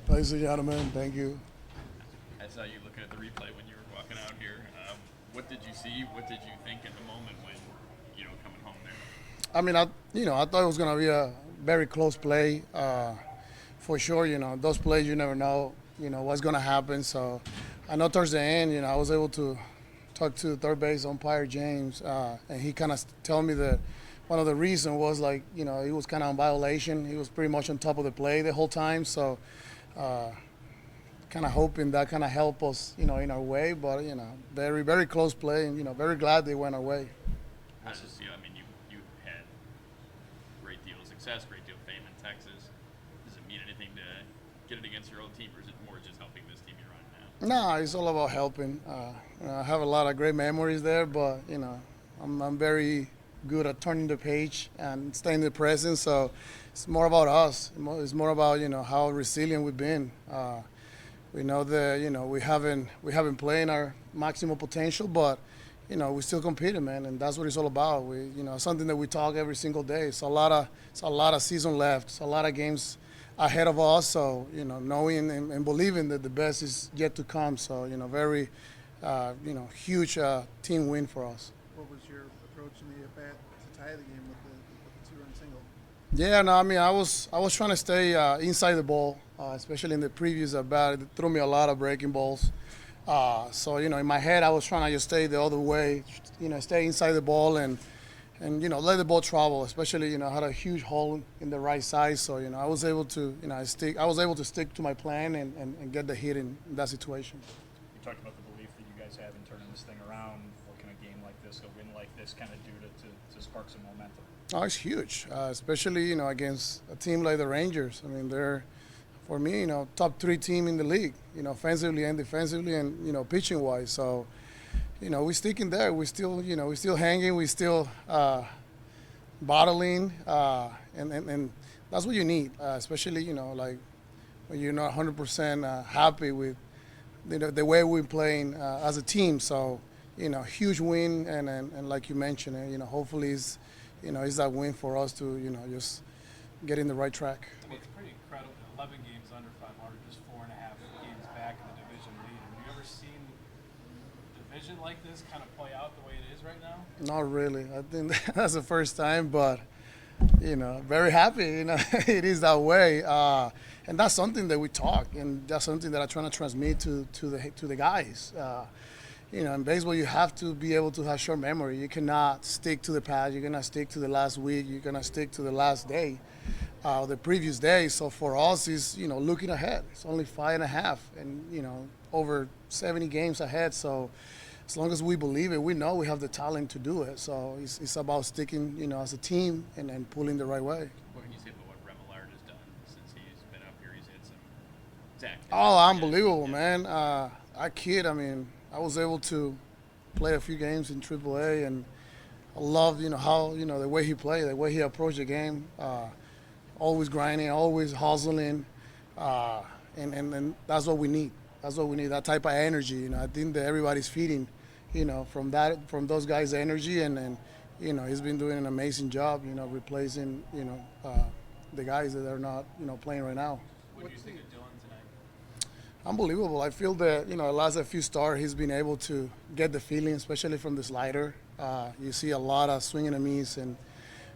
Ladies and gentlemen, thank you. I saw you looking at the replay when you were walking out here. What did you see? What did you think in the moment when coming home there? I mean, I thought it was gonna be a very close play. For sure, those plays you never know, what's gonna happen. So, I know towards the end, I was able to talk to the third base umpire James, and he kind of told me that one of the reasons was like, he was kind of on violation. He was pretty much on top of the play the whole time. So, uh, kind of hoping that kind of help us, in our way. But very very close play, and very glad they went our way. How does I mean, you had great deal of success, great deal of fame in Texas. Does it mean anything to get it against your old team, or is it more just helping this team you're on now? No, it's all about helping. I have a lot of great memories there, but I'm very good at turning the page and staying in the present. So it's more about us. It's more about how resilient we've been. We know that we haven't played our maximum potential, but we still competing, man, and that's what it's all about. We something that we talk every single day. It's a lot of season left. It's a lot of games ahead of us. So knowing and believing that the best is yet to come. So very huge team win for us. What was your approach in the at-bat to tie the game with the two-run single? Yeah, no, I mean, I was trying to stay inside the ball, especially in the previous at bat. It threw me a lot of breaking balls. So in my head, I was trying to just stay the other way, stay inside the ball and let the ball travel. Especially I had a huge hole in the right side, so I was able to I was able to stick to my plan and get the hit in that situation. You talked about the belief that you guys have in turning this thing around. What can a game like this, a win like this, kind of do to spark some momentum? Oh, it's huge, especially against a team like the Rangers. I mean, they're for me, top three team in the league, offensively and defensively, and pitching wise. So, we sticking there. We still hanging. We still battling, and that's what you need, especially like when you're not 100% happy with the way we're playing as a team. So, huge win, and like you mentioned, hopefully it's that win for us to just get in the right track. I mean, it's pretty incredible. 11 games under 500, just 4.5 games back in the division lead. Have you ever seen division like this kind of play out the way it is right now? Not really. I think that's the first time, but very happy. It is that way, and that's something that we talk, and that's something that I'm trying to transmit to the guys. In baseball, you have to be able to have short memory. You cannot stick to the past. You cannot stick to the last week. You cannot stick to the last day, the previous day. So for us, is looking ahead. It's only 5.5, and over 70 games ahead. So as long as we believe it, we know we have the talent to do it. So it's about sticking, as a team and pulling the right way. What can you say about what Remillard has done since he's been up here? He's had some Zach. Oh, unbelievable, man. I kid. I mean, I was able to play a few games in AAA, and I loved, how, the way he played, the way he approached the game. Always grinding, always hustling, and that's what we need. That's what we need. That type of energy. I think that everybody's feeding, from those guys' energy, and he's been doing an amazing job, replacing, the guys that are not, playing right now. What do you think of Dylan tonight? Unbelievable. I feel that, the last few starts, he's been able to get the feeling, especially from the slider. You see a lot of swing and a miss, and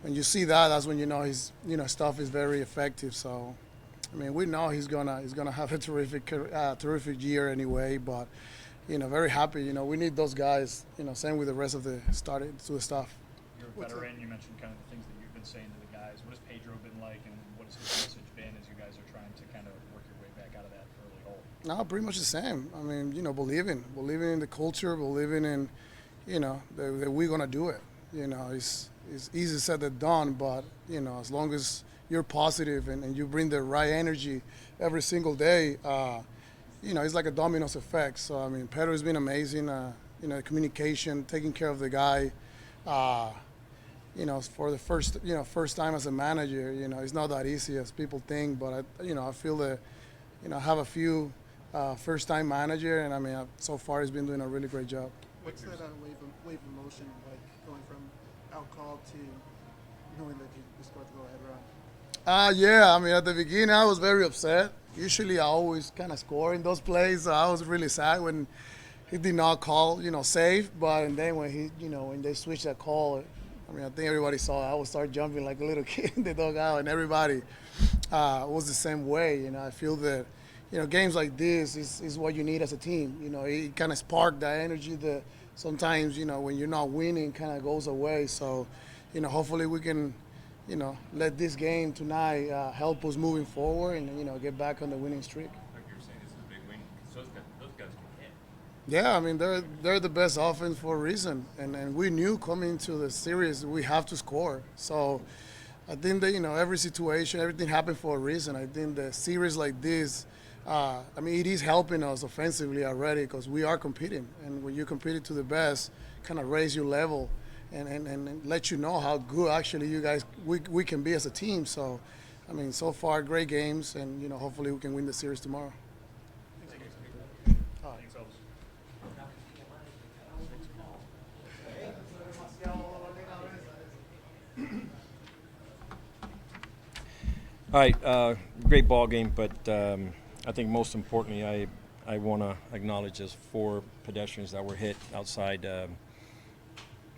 when you see that, that's when his, stuff is very effective. So, I mean, we know he's gonna have a terrific year anyway. But, very happy. We need those guys. Same with the rest of the staff. You're a veteran. You mentioned kind of the things that you've been saying to the guys. What has Pedro been like, and what has his message been as you guys are trying to kind of work your way back out of that early hole? No, pretty much the same. I mean, believing in the culture, believing in, that we're gonna do it. It's easy said than done, but as long as you're positive and you bring the right energy every single day, it's like a dominoes effect. So I mean, Pedro has been amazing. Communication, taking care of the guy. For the first time as a manager, it's not that easy as people think. But I feel that, I have a few first-time manager, and I mean, so far he's been doing a really great job. What's that wave of emotion like going from out call to knowing that you're supposed to go ahead run? Yeah, I mean, at the beginning, I was very upset. Usually, I always kind of score in those plays. So I was really sad when he did not call, safe. But and then when when they switched that call, I mean, I think everybody saw it. I would start jumping like a little kid in the dugout, and everybody was the same way. I feel that, games like this is what you need as a team. It kind of sparked that energy that sometimes, when you're not winning, kind of goes away. So, hopefully we can, let this game tonight help us moving forward and, get back on the winning streak. Like you were saying, this is a big win because those guys can hit. Yeah, I mean they're the best offense for a reason, and we knew coming into the series we have to score. So I think that every situation, everything happened for a reason. I think the series like this, I mean it is helping us offensively already because we are competing, and when you compete to the best, kind of raise your level, and let you know how good actually you guys we can be as a team. So I mean so far great games, and hopefully we can win the series tomorrow. Thanks, Elvis. All right, great ball game, but I think most importantly, I want to acknowledge those 4 pedestrians that were hit outside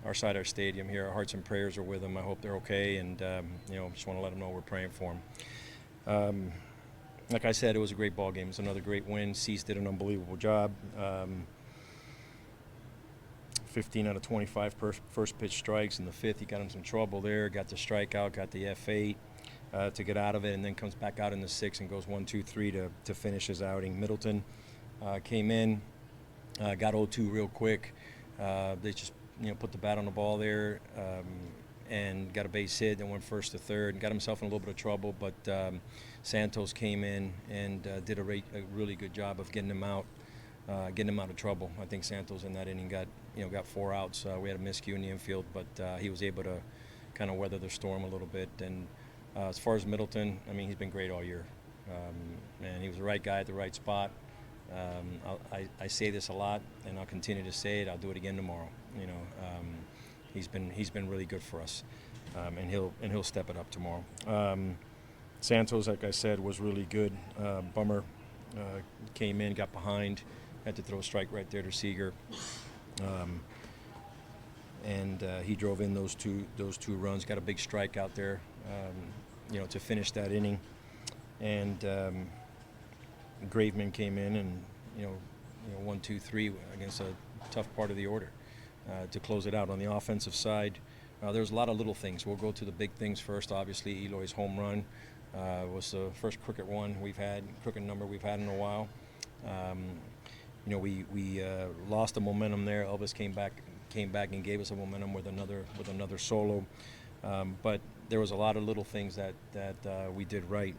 our stadium here. Our hearts and prayers are with them. I hope they're okay, and just want to let them know we're praying for them. Like I said, it was a great ball game. It was another great win. Cease did an unbelievable job. 15 out of 25 first pitch strikes. In the 5th, he got in some trouble there. Got the strikeout, got the F8 to get out of it, and then comes back out in the 6th and goes 1, 2, 3 to finish his outing. Middleton came in, got 0-2 real quick. They just put the bat on the ball there and got a base hit, then went first to third and got himself in a little bit of trouble. But Santos came in and did a really good job of getting him out of trouble. I think Santos in that inning got 4 outs. We had a miscue in the infield, but he was able to kind of weather the storm a little bit. And as far as Middleton, I mean, he's been great all year. And he was the right guy at the right spot. I say this a lot, and I'll continue to say it. I'll do it again tomorrow. He's been really good for us, and he'll step it up tomorrow. Santos, like I said, was really good. Bummer came in, got behind, had to throw a strike right there to Seager, and he drove in those two runs. Got a big strike out there, to finish that inning, and Graveman came in and 1, 2, 3 against a tough part of the order to close it out. On the offensive side, there's a lot of little things. We'll go to the big things first. Obviously, Eloy's home run was the first crooked number we've had in a while. We lost the momentum there. Elvis came back and gave us a momentum with another solo. But there was a lot of little things that we did right.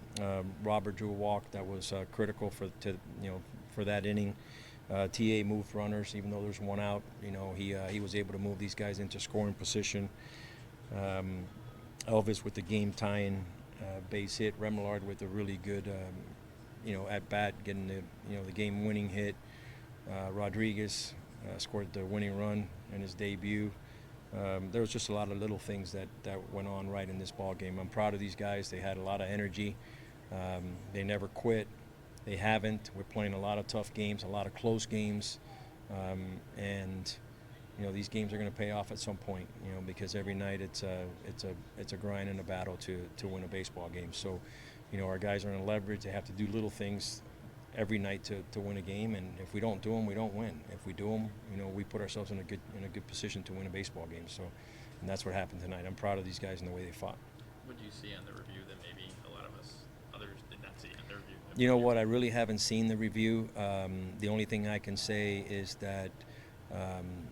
Robert drew a walk that was critical for that inning. TA moved runners, even though there's 1 out. He was able to move these guys into scoring position. Elvis with the game tying base hit. Remillard with a really good at bat, getting the game winning hit. Rodriguez scored the winning run in his debut. There was just a lot of little things that went on right in this ball game. I'm proud of these guys. They had a lot of energy. They never quit. They haven't. We're playing a lot of tough games, a lot of close games, and these games are going to pay off at some point. Because every night it's a grind and a battle to win a baseball game. So, our guys are in leverage. They have to do little things every night to win a game, and if we don't do them, we don't win. If we do them, we put ourselves in a good position to win a baseball game. So, and that's what happened tonight. I'm proud of these guys and the way they fought. What do you see on the review that maybe a lot of us others did not see on the review? You know what? I really haven't seen the review. The only thing I can say is that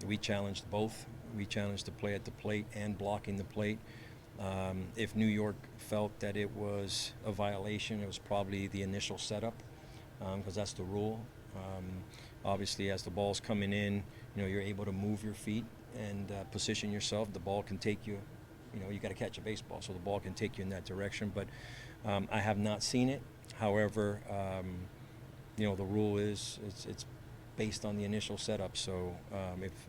we challenged both. We challenged the play at the plate and blocking the plate. If New York felt that it was a violation, it was probably the initial setup, because that's the rule. Obviously, as the ball's coming in, you're able to move your feet and position yourself. The ball can take you. You got to catch a baseball, so the ball can take you in that direction. But I have not seen it. However, the rule is it's based on the initial setup. So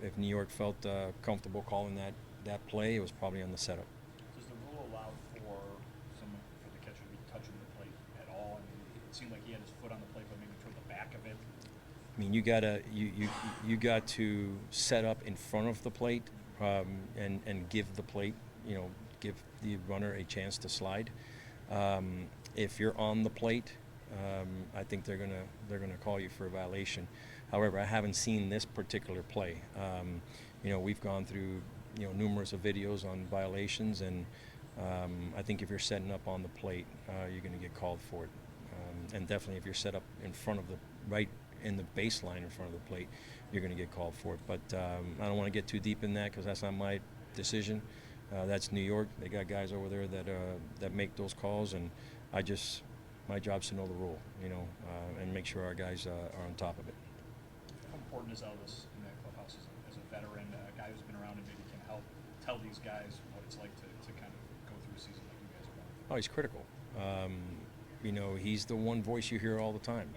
if New York felt comfortable calling that play, it was probably on the setup. Does the rule allow for the I mean, you got to set up in front of the plate and give the plate, give the runner a chance to slide. If you're on the plate, I think they're gonna call you for a violation. However, I haven't seen this particular play. We've gone through numerous of videos on violations, and I think if you're setting up on the plate, you're going to get called for it. And definitely if you're set up in front of right in the baseline in front of the plate, you're going to get called for it. But I don't want to get too deep in that because that's not my decision. That's New York. They got guys over there that make those calls, and my job's to know the rule, and make sure our guys are on top of it. How important is Elvis in that clubhouse as a veteran, a guy who's been around and maybe can help tell these guys what it's like to kind of go through a season like you guys are going? Oh, he's critical. He's the one voice you hear all the time.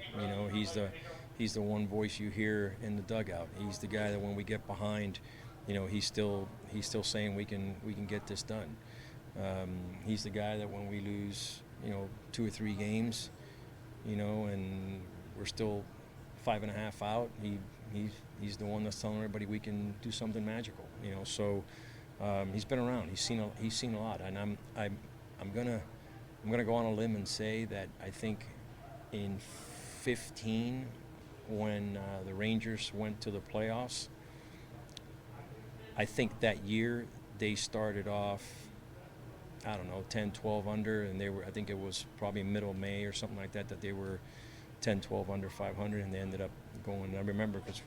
He's the one voice you hear in the dugout. He's the guy that when we get behind, he's still saying we can get this done. He's the guy that when we lose, 2 or 3 games, and we're still 5.5 out, he's the one that's telling everybody we can do something magical. So he's been around. He's seen a lot, and I'm gonna go on a limb and say that I think in 15, when the Rangers went to the playoffs, I think that year they started off, 10, 12 under, and I think it was probably middle of May or something like that they were 10, 12 under 500, and they ended up going. I remember because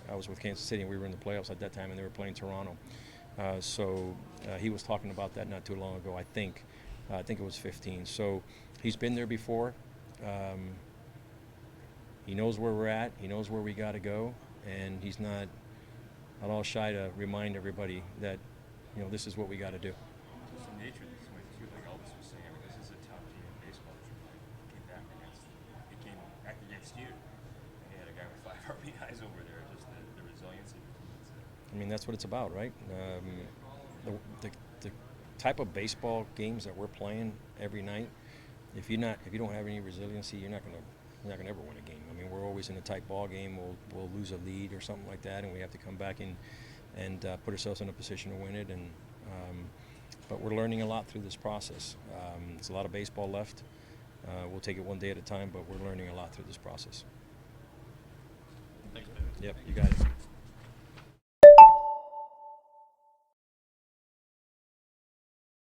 I was with Kansas City and we were in the playoffs at that time, and they were playing Toronto. So he was talking about that not too long ago. I think it was 15. So he's been there before. He knows where we're at. He knows where we got to go, and he's not at all shy to remind everybody that this is what we got to do. Just the nature of this way too, like Elvis was saying, this is a tough team in baseball. It came back against you, and you had a guy with 5 RBIs over there. Just the resiliency. I mean, that's what it's about, right? The type of baseball games that we're playing every night, if you don't have any resiliency, you're not gonna ever win a game. I mean, we're always in a tight ball game. We'll lose a lead or something like that, and we have to come back and put ourselves in a position to win it. And but we're learning a lot through this process. There's a lot of baseball left. We'll take it one day at a time, but we're learning a lot through this process. Thanks, Pedro. Yep, you got it.